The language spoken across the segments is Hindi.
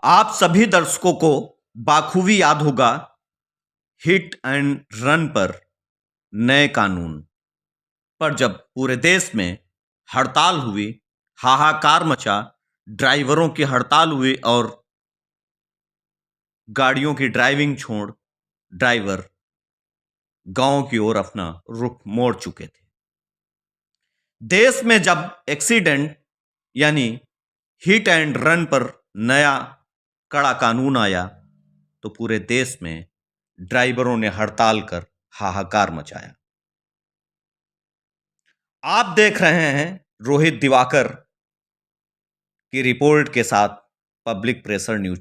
आप सभी दर्शकों को बाखूबी याद होगा हिट एंड रन पर नए कानून पर जब पूरे देश में हड़ताल हुई, हाहाकार मचा, ड्राइवरों की हड़ताल हुई और गाड़ियों की ड्राइविंग छोड़ ड्राइवर गांव की ओर अपना रुख मोड़ चुके थे। देश में जब एक्सीडेंट यानी हिट एंड रन पर नया कड़ा कानून आया तो पूरे देश में ड्राइवरों ने हड़ताल कर हाहाकार मचाया। आप देख रहे हैं रोहित दिवाकर की रिपोर्ट के साथ पब्लिक प्रेशर न्यूज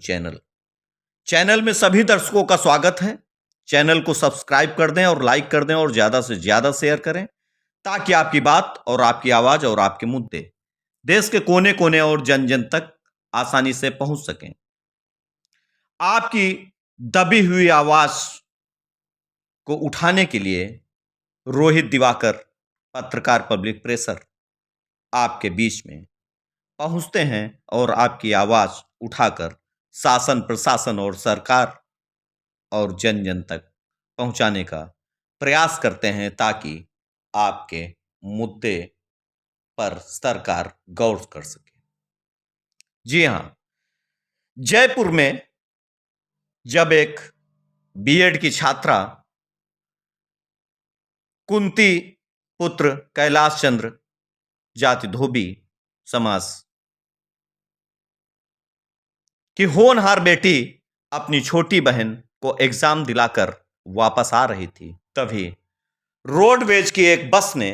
चैनल में सभी दर्शकों का स्वागत है। चैनल को सब्सक्राइब कर दें और लाइक कर दें और ज्यादा से ज्यादा शेयर करें ताकि आपकी बात और आपकी आवाज और आपके मुद्दे देश के कोने कोने और जन जन तक आसानी से पहुंच सकें। आपकी दबी हुई आवाज को उठाने के लिए रोहित दिवाकर पत्रकार पब्लिक प्रेशर आपके बीच में पहुंचते हैं और आपकी आवाज उठाकर शासन प्रशासन और सरकार और जन जन तक पहुंचाने का प्रयास करते हैं ताकि आपके मुद्दे पर सरकार गौर कर सके। जी हां, जयपुर में जब एक बीएड की छात्रा कुंती पुत्र कैलाश चंद्र जाति धोबी समाज की होनहार बेटी अपनी छोटी बहन को एग्जाम दिलाकर वापस आ रही थी, तभी रोडवेज की एक बस ने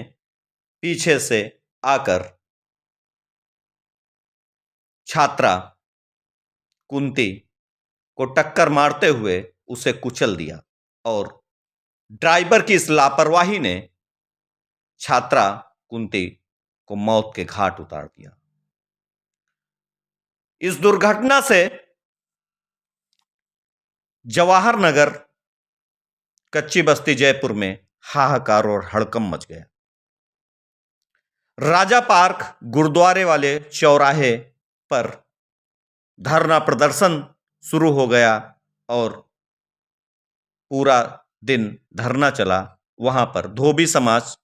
पीछे से आकर छात्रा कुंती को टक्कर मारते हुए उसे कुचल दिया और ड्राइवर की इस लापरवाही ने छात्रा कुंती को मौत के घाट उतार दिया। इस दुर्घटना से जवाहर नगर कच्ची बस्ती जयपुर में हाहाकार और हड़कंप मच गया। राजा पार्क गुरुद्वारे वाले चौराहे पर धरना प्रदर्शन शुरू हो गया और पूरा दिन धरना चला। वहां पर धोबी समाज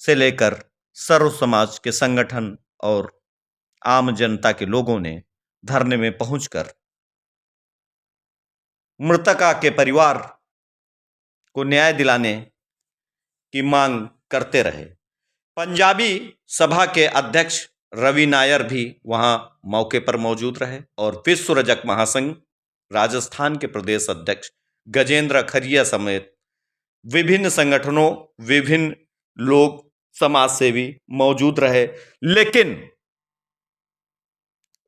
से लेकर सर्व समाज के संगठन और आम जनता के लोगों ने धरने में पहुंचकर मृतका के परिवार को न्याय दिलाने की मांग करते रहे। पंजाबी सभा के अध्यक्ष रवि नायर भी वहां मौके पर मौजूद रहे और विश्व रजक महासंघ राजस्थान के प्रदेश अध्यक्ष गजेंद्र खरिया समेत विभिन्न संगठनों, विभिन्न लोग, समाज सेवी मौजूद रहे। लेकिन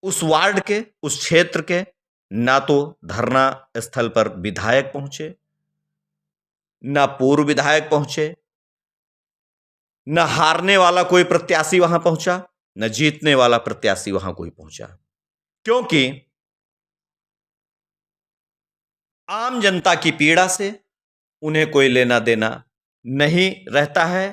उस वार्ड के, उस क्षेत्र के ना तो धरना स्थल पर विधायक पहुंचे, ना पूर्व विधायक पहुंचे, न हारने वाला कोई प्रत्याशी वहां पहुंचा, न जीतने वाला प्रत्याशी वहां कोई पहुंचा, क्योंकि आम जनता की पीड़ा से उन्हें कोई लेना देना नहीं रहता है।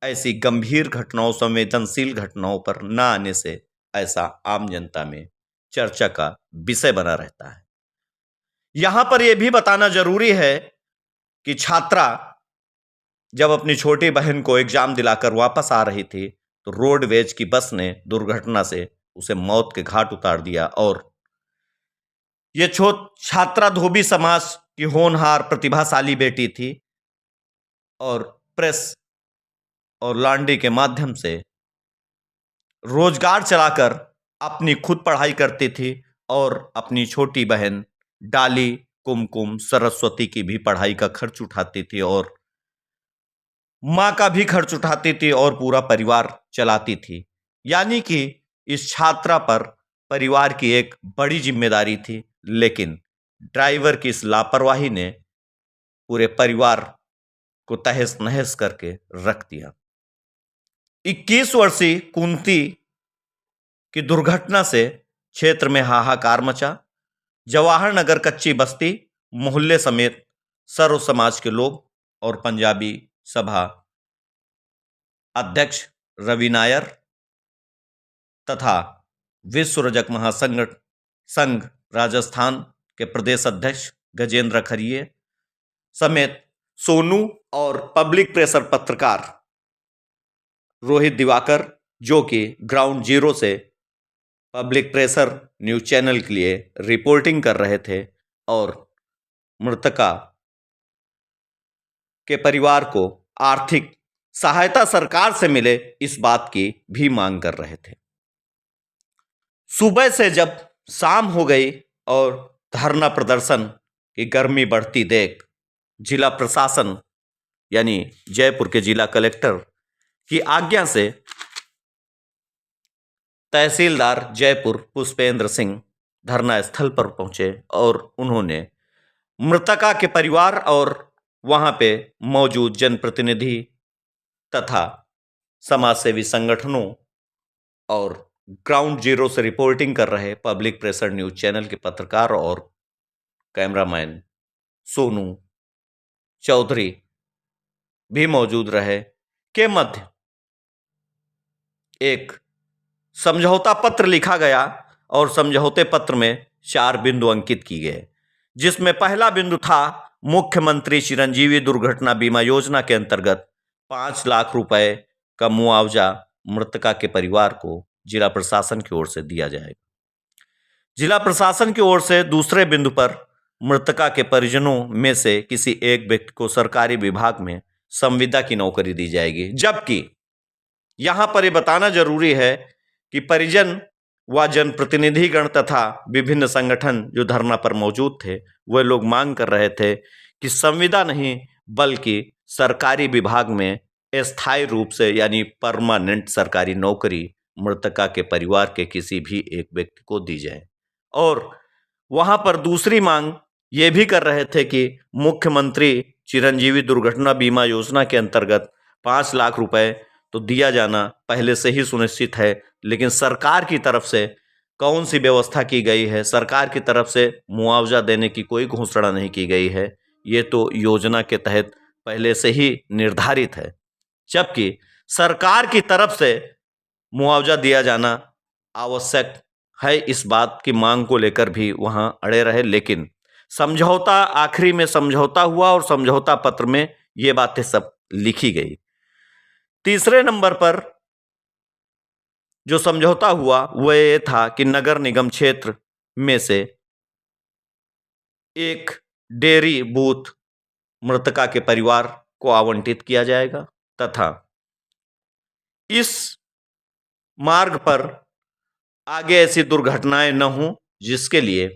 ऐसी गंभीर घटनाओं, संवेदनशील घटनाओं पर न आने से ऐसा आम जनता में चर्चा का विषय बना रहता है। यहां पर यह भी बताना जरूरी है कि छात्रा जब अपनी छोटी बहन को एग्जाम दिलाकर वापस आ रही थी तो रोडवेज की बस ने दुर्घटना से उसे मौत के घाट उतार दिया और यह छात्रा धोबी समाज की होनहार प्रतिभाशाली बेटी थी और प्रेस और लांडी के माध्यम से रोजगार चलाकर अपनी खुद पढ़ाई करती थी और अपनी छोटी बहन डाली, कुमकुम, सरस्वती की भी पढ़ाई का खर्च उठाती थी और मां का भी खर्च उठाती थी और पूरा परिवार चलाती थी। यानी कि इस छात्रा पर परिवार की एक बड़ी जिम्मेदारी थी, लेकिन ड्राइवर की इस लापरवाही ने पूरे परिवार को तहस नहस करके रख दिया। 21 वर्षीय कुंती की दुर्घटना से क्षेत्र में हाहाकार मचा। जवाहर नगर कच्ची बस्ती मोहल्ले समेत सर्व समाज के लोग और पंजाबी सभा अध्यक्ष रवि नायर तथा विश्व रजक महासंघ संघ राजस्थान के प्रदेश अध्यक्ष गजेंद्र खरिये समेत सोनू और पब्लिक प्रेशर पत्रकार रोहित दिवाकर, जो कि ग्राउंड जीरो से पब्लिक प्रेशर न्यूज चैनल के लिए रिपोर्टिंग कर रहे थे और मृतका के परिवार को आर्थिक सहायता सरकार से मिले, इस बात की भी मांग कर रहे थे। सुबह से जब शाम हो गई और धरना प्रदर्शन की गर्मी बढ़ती देख जिला प्रशासन यानी जयपुर के जिला कलेक्टर की आज्ञा से तहसीलदार जयपुर पुष्पेंद्र सिंह धरना स्थल पर पहुंचे और उन्होंने मृतका के परिवार और वहां पे मौजूद जनप्रतिनिधि तथा समाजसेवी संगठनों और ग्राउंड जीरो से रिपोर्टिंग कर रहे पब्लिक प्रेशर न्यूज चैनल के पत्रकार और कैमरामैन सोनू चौधरी भी मौजूद रहे के मध्य एक समझौता पत्र लिखा गया और समझौते पत्र में 4 बिंदु अंकित किए गए, जिसमें पहला बिंदु था मुख्यमंत्री चिरंजीवी दुर्घटना बीमा योजना के अंतर्गत 5 लाख रुपए का मुआवजा मृतका के परिवार को जिला प्रशासन की ओर से दिया जाएगा। जिला प्रशासन की ओर से दूसरे बिंदु पर मृतका के परिजनों में से किसी एक व्यक्ति को सरकारी विभाग में संविदा की नौकरी दी जाएगी। जबकि यहां पर यह बताना जरूरी है कि परिजन व जनप्रतिनिधिगण तथा विभिन्न संगठन जो धरना पर मौजूद थे वह लोग मांग कर रहे थे कि संविदा नहीं बल्कि सरकारी विभाग में स्थायी रूप से यानी परमानेंट सरकारी नौकरी मृतका के परिवार के किसी भी एक व्यक्ति को दी जाए। और वहां पर दूसरी मांग ये भी कर रहे थे कि मुख्यमंत्री चिरंजीवी दुर्घटना बीमा योजना के अंतर्गत 5 लाख रुपए तो दिया जाना पहले से ही सुनिश्चित है, लेकिन सरकार की तरफ से कौन सी व्यवस्था की गई है, सरकार की तरफ से मुआवजा देने की कोई घोषणा नहीं की गई है। ये तो योजना के तहत पहले से ही निर्धारित है, जबकि सरकार की तरफ से मुआवजा दिया जाना आवश्यक है। इस बात की मांग को लेकर भी वहां अड़े रहे, लेकिन समझौता आखिरी में समझौता हुआ और समझौता पत्र में ये बातें सब लिखी गई। तीसरे नंबर पर जो समझौता हुआ वह ये था कि नगर निगम क्षेत्र में से एक डेयरी बूथ मृतका के परिवार को आवंटित किया जाएगा तथा इस मार्ग पर आगे ऐसी दुर्घटनाएं न हों, जिसके लिए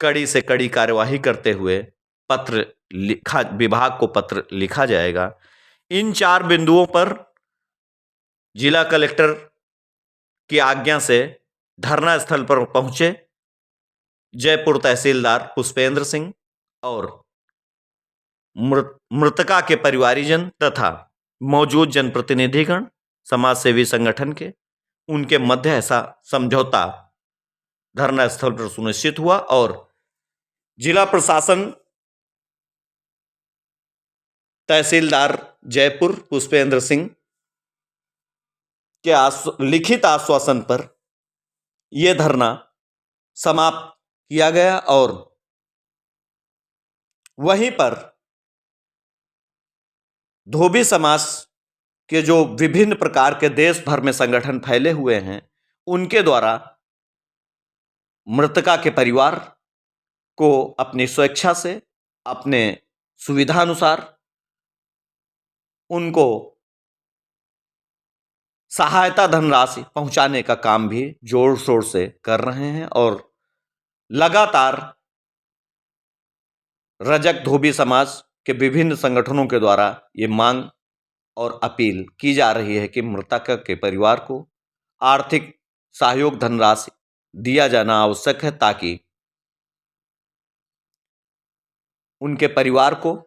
कड़ी से कड़ी कार्यवाही करते हुए विभाग को पत्र लिखा जाएगा। इन 4 बिंदुओं पर जिला कलेक्टर की आज्ञा से धरना स्थल पर पहुंचे जयपुर तहसीलदार पुष्पेंद्र सिंह और मृतका के परिवारीजन तथा मौजूद जनप्रतिनिधिगण समाजसेवी संगठन के उनके मध्य ऐसा समझौता धरना स्थल पर सुनिश्चित हुआ और जिला प्रशासन तहसीलदार जयपुर पुष्पेंद्र सिंह के लिखित आश्वासन पर यह धरना समाप्त किया गया और वहीं पर धोबी समाज के जो विभिन्न प्रकार के देश भर में संगठन फैले हुए हैं उनके द्वारा मृतका के परिवार को अपनी स्वेच्छा से अपने सुविधानुसार उनको सहायता धनराशि पहुंचाने का काम भी जोर शोर से कर रहे हैं और लगातार रजक धोबी समाज के विभिन्न संगठनों के द्वारा ये मांग और अपील की जा रही है कि मृतक के परिवार को आर्थिक सहयोग धनराशि दिया जाना आवश्यक है, ताकि उनके परिवार को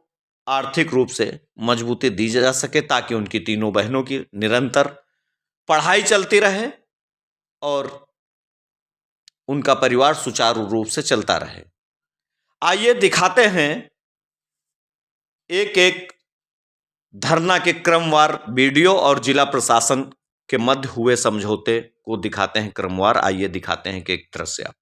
आर्थिक रूप से मजबूती दी जा सके, ताकि उनकी तीनों बहनों की निरंतर पढ़ाई चलती रहे और उनका परिवार सुचारू रूप से चलता रहे। आइए दिखाते हैं एक एक धरना के क्रमवार वीडियो और जिला प्रशासन के मध्य हुए समझौते को दिखाते हैं क्रमवार। आइए दिखाते हैं कि एक दृश्य आप।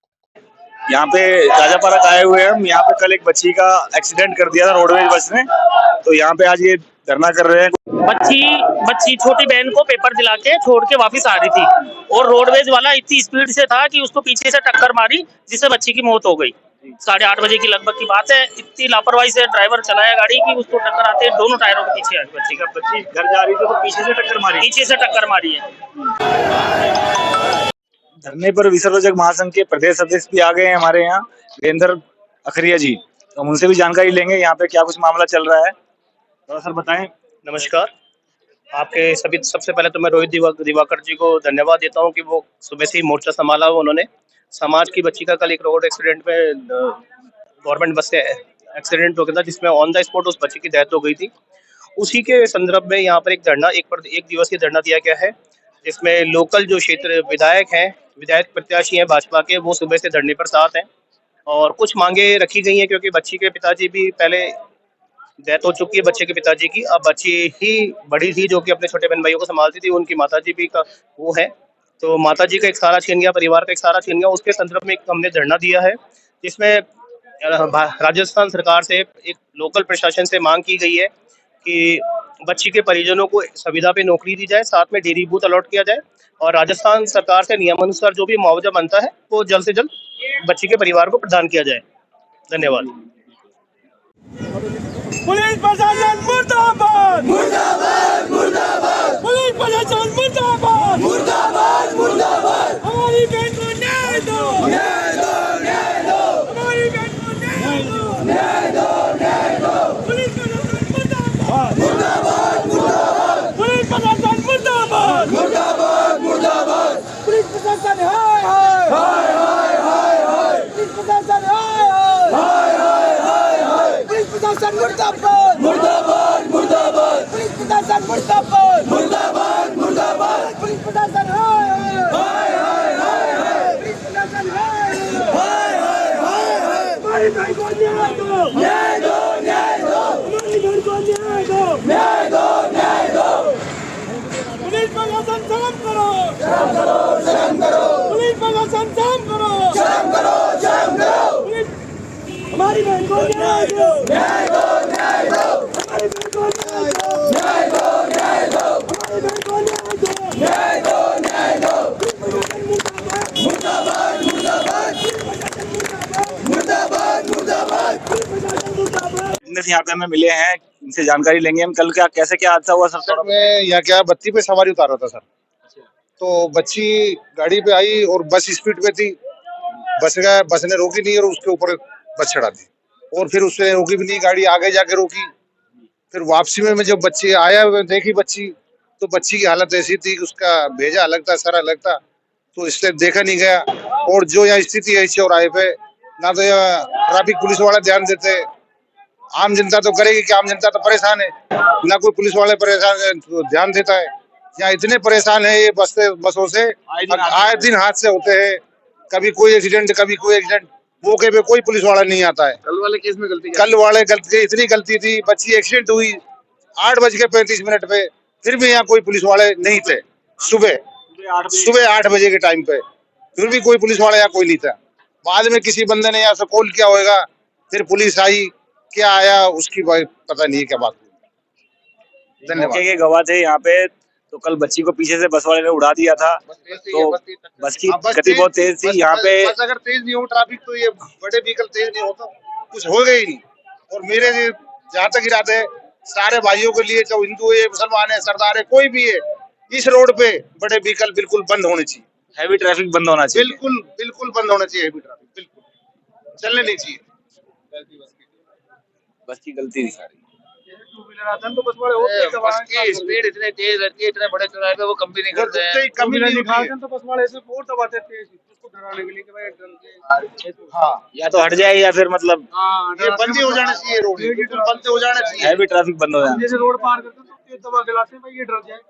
यहाँ पे राजापारा आए हुए हैं हम। यहाँ पे कल एक बच्ची का एक्सीडेंट कर दिया था रोडवेज बस ने, तो यहाँ पे आज ये धरना कर रहे हैं। बच्ची छोटी बहन को पेपर दिला के छोड़ के वापस आ रही थी और रोडवेज वाला इतनी स्पीड से था कि उसको पीछे से टक्कर मारी, जिससे बच्ची की मौत हो गई। 8:30 बजे की लगभग की बात है। इतनी लापरवाही से ड्राइवर चलाया गाड़ी कि उसको टक्कर आते दोनों टायरों के पीछे बच्ची घर जा रही थी तो पीछे से टक्कर मारी है। धरने पर विसर्जक महासंघ के प्रदेश अध्यक्ष भी आ गए हैं हमारे यहाँ, वीरेंद्र अखरिया जी। तो हम उनसे भी जानकारी लेंगे यहाँ पे क्या कुछ मामला चल रहा है। तो सर बताएं। नमस्कार। आपके सभी सबसे पहले तो मैं रोहित दिवाकर जी को धन्यवाद देता हूं कि वो सुबह से ही मोर्चा संभाला। उन्होंने समाज की बच्ची का कल एक रोड एक्सीडेंट में गवर्नमेंट बस से एक्सीडेंट हो गया था, जिसमें ऑन द स्पॉट उस बच्ची की डेथ हो गई थी। उसी के संदर्भ में यहाँ पर एक दिवसीय धरना दिया गया है, जिसमें लोकल जो क्षेत्र विधायक प्रत्याशी हैं भाजपा के, वो सुबह से धरने पर साथ हैं और कुछ मांगे रखी गई हैं, क्योंकि बच्ची के पिताजी भी पहले डेथ हो चुकी है बच्चे के पिताजी की। अब बच्ची ही बड़ी थी जो कि अपने छोटे बहन भाइयों को संभालती थी, उनकी माताजी भी का वो है, तो माताजी का एक सारा छीन गया, परिवार का एक सारा छीन गया। उसके संदर्भ में हमने धरना दिया है, जिसमें राजस्थान सरकार से, एक लोकल प्रशासन से मांग की गई है कि बच्ची के परिजनों को सुविधा पे नौकरी दी जाए, साथ में डेयरी बूथ अलॉट किया जाए और राजस्थान सरकार से नियमानुसार जो भी मुआवजा बनता है वो जल्द से जल्द बच्ची के परिवार को प्रदान किया जाए। धन्यवाद। पुलिस प्रशासन मुर्दाबाद, मुर्दाबाद, मुर्दाबाद। पुलिस प्रशासन मुर्दाबाद, मुर्दाबाद, मुर्दाबाद। हमारी बहन को न्याय दो, न्याय दो, न्याय दो। हमारी बहन को न्याय दो, न्याय दो, न्याय दो। पुलिस प्रशासन मुर्दाबाद, मुर्दाबाद, मुर्दाबाद। पुलिस प्रशासन मुर्दाबाद, मुर्दाबाद, मुर्दाबाद। पुलिस प्रशासन हाय हाय, हाय हाय, हाय हाय। पुलिस प्रशासन हाय हाय, हाय हाय, हाय। पुलिस प्रशासन मुर्दाबाद, मुर्दाबाद, मुर्दाबाद। पुलिस प्रशासन मुर्दाबाद, मुर्दाबाद, मुर्दाबाद। पुलिस प्रशासन हाय हाय, हाय हाय, हाय। पुलिस प्रशासन हाय हाय, हाय हाय। हमारी बहन को न्याय दो, न्याय दो, न्याय दो। हमारी बहन को न्याय दो, न्याय दो, न्याय दो। पुलिस प्रशासन शर्म करो, शर्म करो, शर्म करो। पुलिस प्रशासन शर्म करो, शर्म करो, शर्म करो। हमारी बहन को न्याय दो, न्याय दो, न्याय दो। हमारी बहन को न्याय दो, न्याय दो, न्याय दो। हमारी बहन को न्याय दो, न्याय दो, न्याय दो। मुर्दाबाद, मुर्दाबाद, मुर्दाबाद, मुर्दाबाद, मुर्दाबाद। यहाँ पे हमें मिले हैं, इनसे जानकारी लेंगे हम। कल कैसे क्या हादसा हुआ सर? में यहाँ क्या बत्ती पे सवारी उतार रहा था सर, तो बच्ची गाड़ी पे आई और बस स्पीड पे थी। बस ने रोकी नहीं और उसके ऊपर बस चढ़ा दी और फिर उसने रोकी भी नहीं, गाड़ी आगे जाके रोकी। फिर वापसी में जब बच्ची आया देखी बच्ची, तो बच्ची की हालत ऐसी थी कि उसका भेजा अलग था, सर अलग था, तो इसलिए देखा नहीं गया। और जो यहाँ स्थिति है इस चौराहे पे, ना तो यहाँ ट्रैफिक पुलिस वाले ध्यान देते, आम जनता तो करेगी कि आम जनता तो परेशान है, ना कोई पुलिस वाले परेशान तो ध्यान देता है। यहाँ इतने परेशान है ये बसों से, आए दिन हादसे होते हैं, कभी कोई एक्सीडेंट कभी कोई एक्सीडेंट, मौके पे कोई पुलिस वाला नहीं आता है। कल वाले केस में गलती इतनी गलती थी, बच्ची एक्सीडेंट हुई 8:35 पे, फिर भी यहाँ कोई पुलिस वाले नहीं थे। सुबह 8 बजे के टाइम पे फिर भी कोई पुलिस वाला यहाँ कोई नहीं था। बाद में किसी बंदे ने यहाँ से कॉल किया होगा, फिर पुलिस आई, क्या आया उसकी पता नहीं क्या बात हुई। धन्यवाद। के गवाह थे यहाँ पे, तो कल बच्ची को पीछे से बस वाले ने उड़ा दिया था, तो बस की गति बहुत तेज थी यहाँ पे। बस अगर तेज नहीं हो ट्रैफिक तो ये बड़े व्हीकल तेज नहीं होता, कुछ हो गई नहीं। और मेरे जहाँ तक इरादे है, सारे भाइयों के लिए, चाहे हिंदू है, मुसलमान है, सरदार है, कोई भी है, इस रोड पे बड़े व्हीकल बिल्कुल बंद होने चाहिए, हैवी ट्रैफिक बंद होना चाहिए, बिल्कुल बिल्कुल बंद होना चाहिए। हैवी ट्रैफिक बिल्कुल चलने नहीं चाहिए। बस की गलती थी सारी। टू व्हीलर आता है तो बस वाले बस की स्पीड इतनी तेज रहती है, इतने बड़े चौराहे पे वो कम भी नहीं करते हैं, कमी नहीं दिखाते हैं तो बस वाले ऐसे बहुत दबाते हैं तेज, उसको डराने के लिए कि भाई डर के। हाँ, या तो हट जाए या फिर मतलब ये बंद ही हो जाना चाहिए, रोड बिल्कुल बंद हो जाना चाहिए। हैवी ट्रैफिक बंद हो जाए। जैसे रोड पार करते हैं तो तेज दबा के लाते हैं भाई ये डर जाए,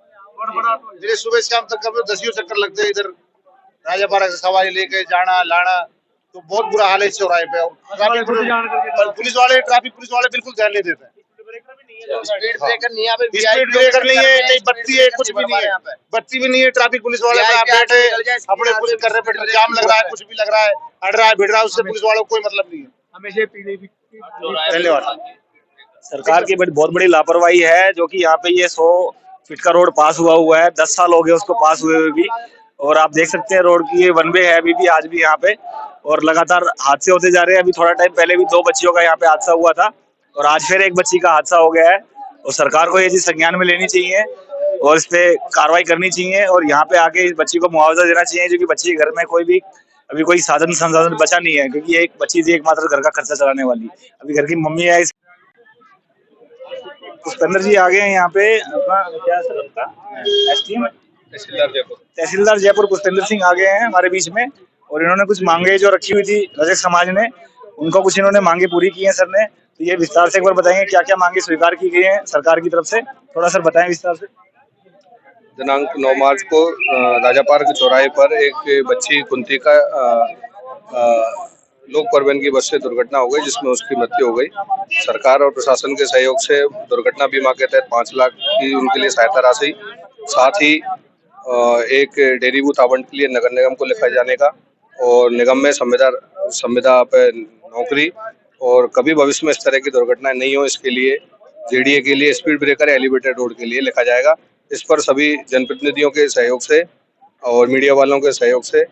बड़ा मेरे सुबह शाम तक कभी 10 चक्कर लगते हैं इधर राजापारा से सवारी लेके जाना लाना, तो बहुत बुरा हाल है इस चौराहे पे। और पुलिस वाले ट्रैफिक पुलिस वाले बिल्कुल ध्यान नहीं देते हैं। स्पीड ब्रेकर नहीं है, यहाँ पे स्पीड ब्रेकर नहीं है, नहीं बत्ती है, कुछ भी नहीं है, बत्ती भी नहीं है। ट्रैफिक पुलिस वाले आप बैठे अपने पूरे कर रहे हैं, जाम लग रहा है, कुछ भी लग रहा है, अड़ रहा है, भिड़ रहा है, उससे पुलिस वालों को कोई मतलब नहीं है। हमेशा पीली धन्यवाद। सरकार की बहुत बड़ी लापरवाही है, जो कि यहाँ पे ये 100 फीट का रोड पास हुआ है, 10 साल हो गए उसको पास हुए भी, और आप देख सकते हैं रोड की ये वन वे है अभी भी, आज भी यहाँ पे, और लगातार हादसे होते जा रहे हैं। अभी थोड़ा टाइम पहले भी 2 बच्चियों का यहाँ पे हादसा हुआ था, और आज फिर एक बच्ची का हादसा हो गया है, और सरकार को ये चीज संज्ञान में लेनी चाहिए और इस पे कार्रवाई करनी चाहिए, और यहाँ पे आके इस बच्ची को मुआवजा देना चाहिए, जो कि बच्ची के घर में कोई भी अभी कोई साधन संसाधन बचा नहीं है, क्योंकि एक बच्ची थी एकमात्र घर का खर्चा चलाने वाली। अभी घर की मम्मी है। पुष्पेंद्र जी आ गए हैं यहाँ पे, अपना क्या सर आपका एसटीएम तहसीलदार जयपुर पुष्पेंद्र सिंह आ गए हैं हमारे बीच में, और इन्होंने कुछ मांगे जो रखी हुई थी रजक समाज ने, उनको कुछ इन्होंने मांगे पूरी की हैं सर ने। तो ये विस्तार से एक बार बताएंगे क्या क्या मांगे स्वीकार की गई हैं सरकार की तरफ से, थोड़ा सर बताएं विस्तार से। दिनांक 9 मार्च को राजा पार्क चौराहे पर एक बच्ची कुंती का लोक परिवहन की बस से दुर्घटना हो गई, जिसमें उसकी मृत्यु हो गई। सरकार और प्रशासन के सहयोग से दुर्घटना बीमा के तहत 5 लाख की उनके लिए सहायता राशि, साथ ही एक डेयरी बूथ आवंटन के लिए नगर निगम को लिखा जाने का, और निगम में संविदा पे नौकरी, और कभी भविष्य में इस तरह की दुर्घटनाएं नहीं हो इसके लिए जेडीए के लिए स्पीड ब्रेकर एलिवेटेड रोड के लिए लिखा जाएगा। इस पर सभी जनप्रतिनिधियों के सहयोग से और मीडिया वालों के सहयोग से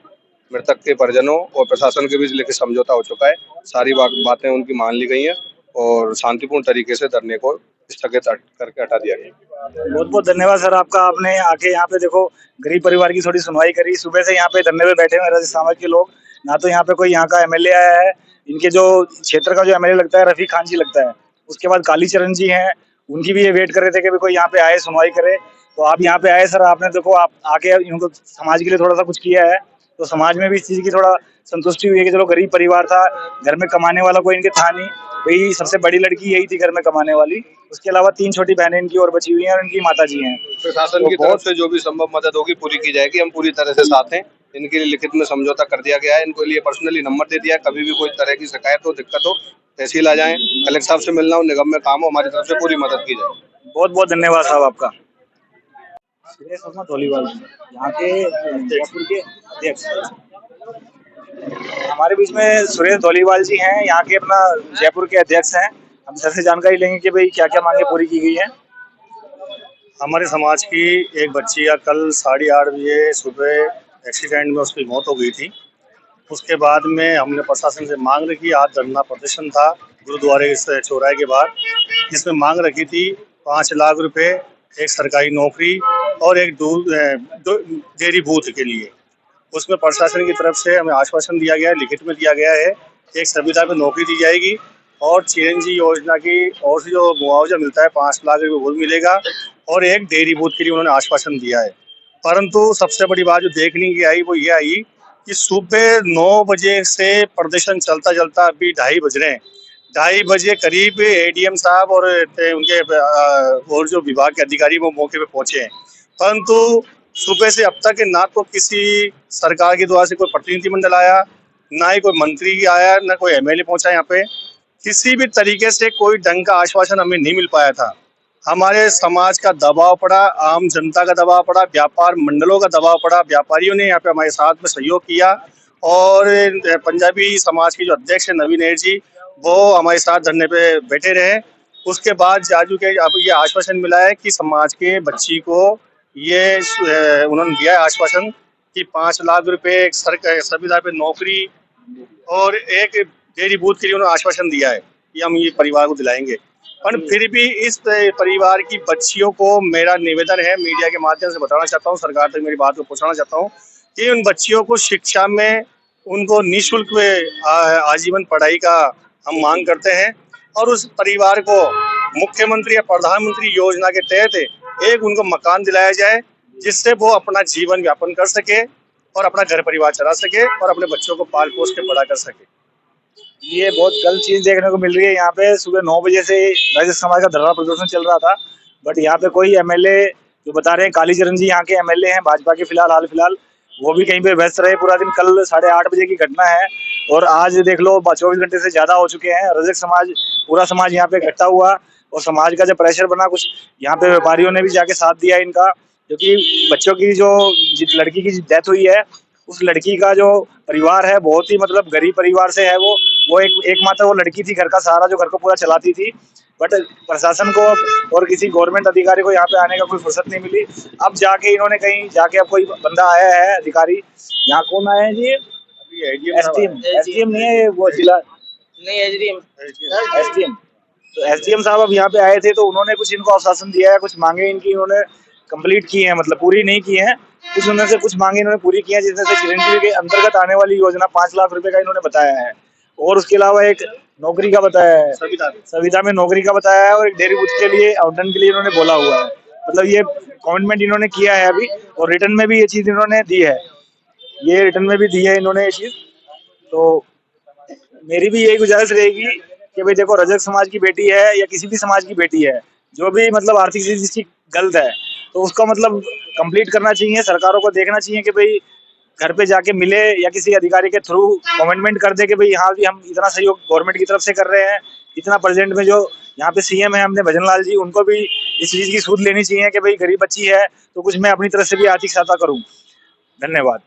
मृतक के परिजनों और प्रशासन के बीच लिखित समझौता हो चुका है। सारी बातें उनकी मान ली गई हैं और शांतिपूर्ण तरीके से धरने को स्थगित करके हटा दिया गया। बहुत बहुत धन्यवाद सर आपका, आपने आके यहाँ पे देखो गरीब परिवार की थोड़ी सुनवाई करी। सुबह से यहाँ पे धरने पे बैठे हुए रजक समाज के लोग, ना तो यहाँ पे कोई यहाँ का एमएलए आया है, इनके जो क्षेत्र का जो एमएलए लगता है रफीक खान जी लगता है, उसके बाद कालीचरण जी हैं, उनकी भी ये वेट कर रहे थे कि कोई यहाँ पे आए सुनवाई करे। तो आप यहाँ पे आए सर, आपने देखो आप आके इनको समाज के लिए थोड़ा सा कुछ किया है, तो समाज में भी इस चीज की थोड़ा संतुष्टि हुई है कि चलो गरीब परिवार था, घर में कमाने वाला कोई इनके था नहीं, वही सबसे बड़ी लड़की यही थी घर में कमाने वाली, उसके अलावा 3 छोटी बहनें इनकी और बची हुई हैं और इनकी माता जी हैं। प्रशासन की तरफ से जो भी संभव मदद होगी पूरी की जाएगी, हम पूरी तरह से साथ हैं। इनके लिए लिखित में समझौता कर दिया गया है, इनको लिए पर्सनली नंबर दे दिया है, कभी भी कोई तरह की शिकायत हो, दिक्कत हो, तहसील आ जाएं, कलेक्टर साहब से मिलना हो, निगम में काम हो, हमारी तरफ से पूरी मदद की जाए। बहुत बहुत धन्यवाद साहब आपका। सुरेश धोलीवाल यहाँ के जयपुर के अध्यक्ष, हमारे बीच में सुरेश धोलीवाल जी हैं, यहाँ के अपना जयपुर के अध्यक्ष हैं। हम सर से जानकारी लेंगे कि भाई क्या क्या मांगे पूरी की गई हैं। हमारे समाज की एक बच्ची का कल 8:30 बजे सुबह एक्सीडेंट में उसकी मौत हो गई थी। उसके बाद में हमने प्रशासन से मांग रखी, आज धरना प्रदर्शन था गुरुद्वारे से चौराहे के बाहर, जिसमें मांग रखी थी 5 लाख रुपए, एक सरकारी नौकरी और एक डेयरी बूथ के लिए। उसमें प्रशासन की तरफ से हमें आश्वासन दिया गया है, लिखित में दिया गया है, एक संविदा में नौकरी दी जाएगी और चिरंजी योजना की और जो मुआवजा मिलता है 5 लाख रुपये वो मिलेगा, और एक डेयरी बूथ के लिए उन्होंने आश्वासन दिया है। परंतु सबसे बड़ी बात जो देखने की आई वो ये आई कि सुबह 9 बजे से प्रदर्शन चलता चलता अभी 2:30 बज रहे हैं। 2:30 बजे करीब एडीएम साहब और उनके और जो विभाग के अधिकारी वो मौके पे पहुंचे हैं, परंतु सुबह से अब तक ना तो किसी सरकार के द्वारा से कोई प्रतिनिधिमंडल आया, ना ही कोई मंत्री आया, ना कोई एमएलए पहुंचा। यहाँ पे किसी भी तरीके से कोई ढंग का आश्वासन हमें नहीं मिल पाया था। हमारे समाज का दबाव पड़ा, आम जनता का दबाव पड़ा, व्यापार मंडलों का दबाव पड़ा, व्यापारियों ने यहाँ पे हमारे साथ में सहयोग किया, और पंजाबी समाज के जो अध्यक्ष है नवीन ऐर जी, वो हमारे साथ धरने पे बैठे रहे। उसके बाद जाजू के अब ये आश्वासन मिला है कि समाज के बच्ची को ये उन्होंने दिया है आश्वासन कि 5 लाख रुपए, एक संविदा पे नौकरी और एक डेयरी बूथ के लिए उन्होंने आश्वासन दिया है कि हम ये परिवार को दिलाएंगे। पर फिर भी इस परिवार की बच्चियों को मेरा निवेदन है, मीडिया के माध्यम से बताना चाहता हूँ, सरकार तक मेरी बात को पहुँचाना चाहता हूँ कि उन बच्चियों को शिक्षा में उनको निःशुल्क आजीवन पढ़ाई का हम मांग करते हैं, और उस परिवार को मुख्यमंत्री या प्रधानमंत्री योजना के तहत एक उनको मकान दिलाया जाए, जिससे वो अपना जीवन यापन कर सके और अपना घर परिवार चला सके और अपने बच्चों को पाल पोस के बड़ा कर सके। ये बहुत गलत चीज देखने को मिल रही है। यहाँ पे सुबह 9 बजे से रजक समाज का धरना प्रदर्शन चल रहा था, बट यहाँ पे कोई एमएलए जो बता रहे हैं कालीचरण जी यहाँ के एमएलए हैं भाजपा के हाल फिलहाल, वो भी कहीं पे व्यस्त रहे पूरा दिन। कल 8:30 बजे की घटना है और आज देख लो 24 घंटे से ज्यादा हो चुके हैं। रजक समाज पूरा समाज यहाँ पे इकट्ठा हुआ, और समाज का जब प्रेशर बना, कुछ यहाँ पे व्यापारियों ने भी जाके साथ दिया इनका, क्योंकि बच्चों की जो जिस लड़की की डेथ हुई है, उस लड़की का जो परिवार है बहुत ही मतलब गरीब परिवार से है। वो एकमात्र वो लड़की थी घर का सहारा, जो घर को पूरा चलाती थी। बट प्रशासन को और किसी गवर्नमेंट अधिकारी को यहाँ पे आने का कोई फुर्सत नहीं मिली। अब जाके इन्होंने कहीं जाके, अब कोई बंदा आया है अधिकारी, यहाँ कौन आया है जी? एसडीएम नहीं है, वो जिला नहीं, एसडीएम। तो एसडीएम साहब अब यहाँ पे आए थे, तो उन्होंने कुछ इनको आश्वासन दिया है, कुछ मांगे इनकी इन्होंने कंप्लीट की है, मतलब पूरी नहीं की है, कुछ उनमें से कुछ मांगे इन्होंने पूरी की है, जिसमें से चिरंजीवी के अंतर्गत आने वाली योजना 5 लाख रुपए का इन्होंने बताया है। और उसके अलावा एक नौकरी का बताया है, सविता में नौकरी का बताया है, और एक डेयरी बूथ के लिए आवंटन के लिए इन्होंने बोला हुआ है। मतलब ये कमिटमेंट इन्होंने किया है अभी, और रिटर्न में भी ये चीज इन्होंने दी है, ये रिटर्न में भी दी है इन्होंने ये चीज। तो मेरी भी यही गुजारिश रहेगी कि भाई देखो, रजक समाज की बेटी है या किसी भी समाज की बेटी है, जो भी मतलब आर्थिक स्थिति जिसकी गलत है, तो उसका मतलब कंप्लीट करना चाहिए। सरकारों को देखना चाहिए कि भाई घर पे जाके मिले, या किसी अधिकारी के थ्रू कमिटमेंट कर दे कि भाई यहाँ भी हम इतना सहयोग गवर्नमेंट की तरफ से कर रहे हैं, इतना प्रेजेंट में जो यहाँ पे सीएम है हमने भजन लाल जी, उनको भी इस चीज की सूद लेनी चाहिए कि भाई गरीब बच्ची है तो कुछ मैं अपनी तरफ से भी आर्थिक सहायता करूँ। धन्यवाद।